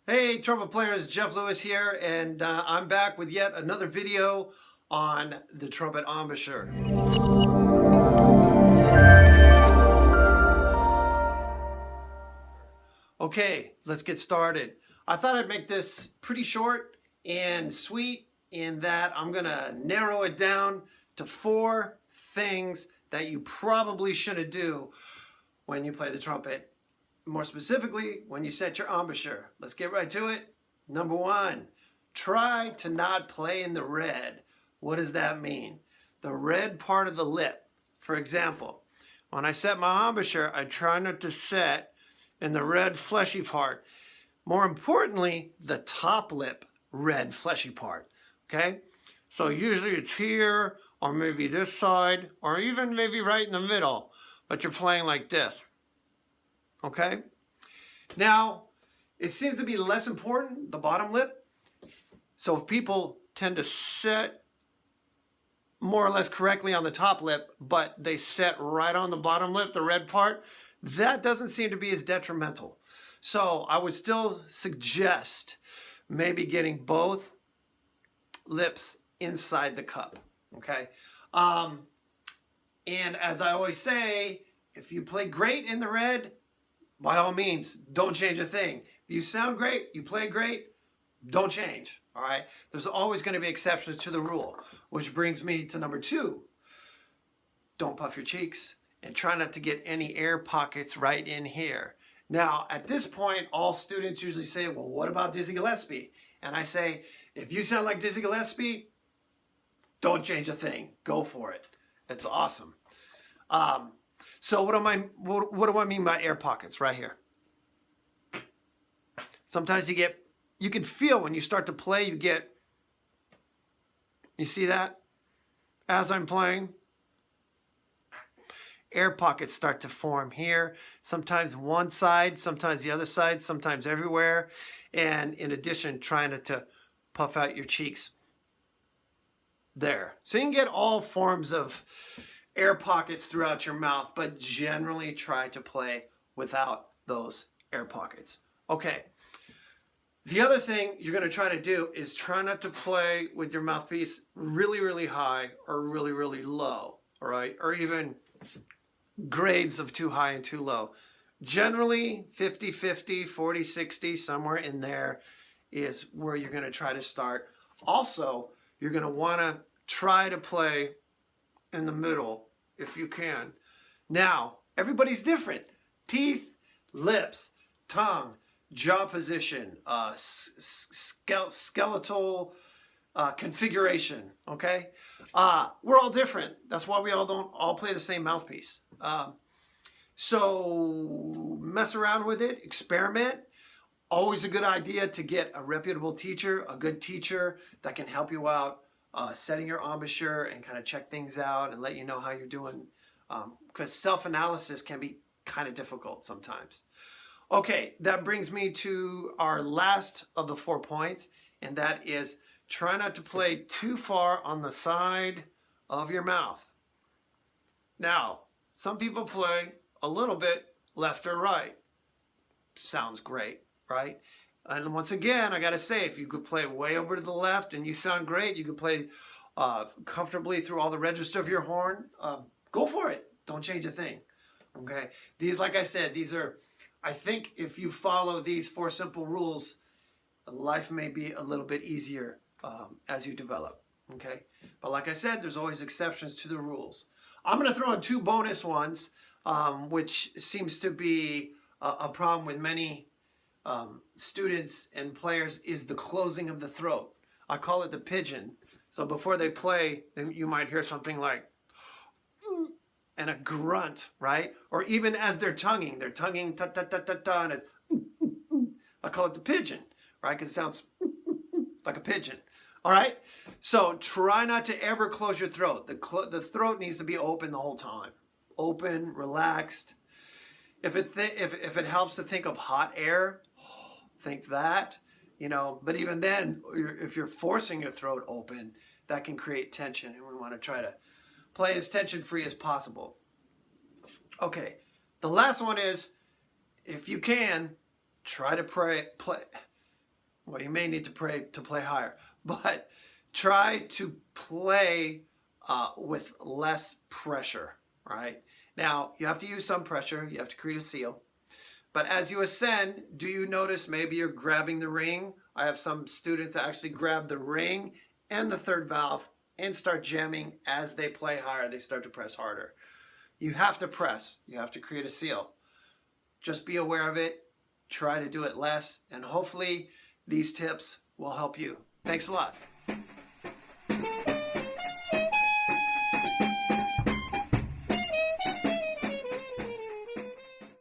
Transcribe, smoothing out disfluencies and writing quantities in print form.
Hey, trumpet players, Jeff Lewis here, and I'm back with yet another video on the trumpet embouchure. Okay, let's get started. I thought I'd make this pretty short and sweet in that I'm gonna narrow it down to 4 things that you probably shouldn't do when you play the trumpet. More specifically, when you set your embouchure. Let's get right to it. Number 1, try to not play in the red. What does that mean? The red part of the lip. For example, when I set my embouchure, I try not to set in the red fleshy part. More importantly, the top lip red fleshy part. Okay? So usually it's here, or maybe this side, or even maybe right in the middle, but you're playing like this. Okay? Now, it seems to be less important, the bottom lip. So if people tend to set more or less correctly on the top lip, but they set right on the bottom lip, the red part, that doesn't seem to be as detrimental. So I would still suggest maybe getting both lips inside the cup, okay? And as I always say, if you play great in the red, by all means, don't change a thing. If you sound great, you play great, don't change, all right? There's always going to be exceptions to the rule, which brings me to number 2. Don't puff your cheeks and try not to get any air pockets right in here. Now, at this point, all students usually say, well, what about Dizzy Gillespie? And I say, if you sound like Dizzy Gillespie, don't change a thing. Go for it. It's awesome. So what do I mean by air pockets right here? Sometimes you can feel when you start to play, you see that? As I'm playing, air pockets start to form here. Sometimes one side, sometimes the other side, sometimes everywhere. And in addition, trying to puff out your cheeks there. So you can get all forms of air pockets throughout your mouth, but generally try to play without those air pockets. Okay. The other thing you're going to try to do is try not to play with your mouthpiece really, really high or really, really low, all right? Or even grades of too high and too low. Generally, 50-50, 40-60, somewhere in there is where you're going to try to start. Also, you're going to want to try to play in the middle if you can. Now, everybody's different. Teeth, lips, tongue, jaw position, skeletal configuration, okay? We're all different. That's why we all don't all play the same mouthpiece. So mess around with it, experiment. Always a good idea to get a reputable teacher, a good teacher that can help you out setting your embouchure and kind of check things out and let you know how you're doing, because self-analysis can be kind of difficult sometimes. Okay, that brings me to our last of the 4 points, and that is try not to play too far on the side of your mouth. Now, some people play a little bit left or right. Sounds great, right? And once again, I got to say, if you could play way over to the left and you sound great, you could play comfortably through all the register of your horn, go for it. Don't change a thing, okay? These, like I said, these are, I think if you follow these 4 simple rules, life may be a little bit easier as you develop, okay? But like I said, there's always exceptions to the rules. I'm going to throw in 2 bonus ones, which seems to be a problem with many students and players, is the closing of the throat. I call it the pigeon. So before they play, you might hear something like, and a grunt, right? Or even as they're tonguing ta ta ta ta ta, and it's, I call it the pigeon, right? Because it sounds like a pigeon. All right? So try not to ever close your throat. The throat needs to be open the whole time. Open, relaxed. If it helps to think of hot air, think that, you know. But even then, if you're forcing your throat open, that can create tension, and we want to try to play as tension-free as possible. Okay, the last one is, if you can, try to play Well, you may need to play higher, but try to play with less pressure, right? Now, you have to use some pressure. You have to create a seal. But as you ascend, do you notice maybe you're grabbing the ring? I have some students that actually grab the ring and the third valve and start jamming as they play higher. They start to press harder. You have to press. You have to create a seal. Just be aware of it. Try to do it less. And hopefully these tips will help you. Thanks a lot.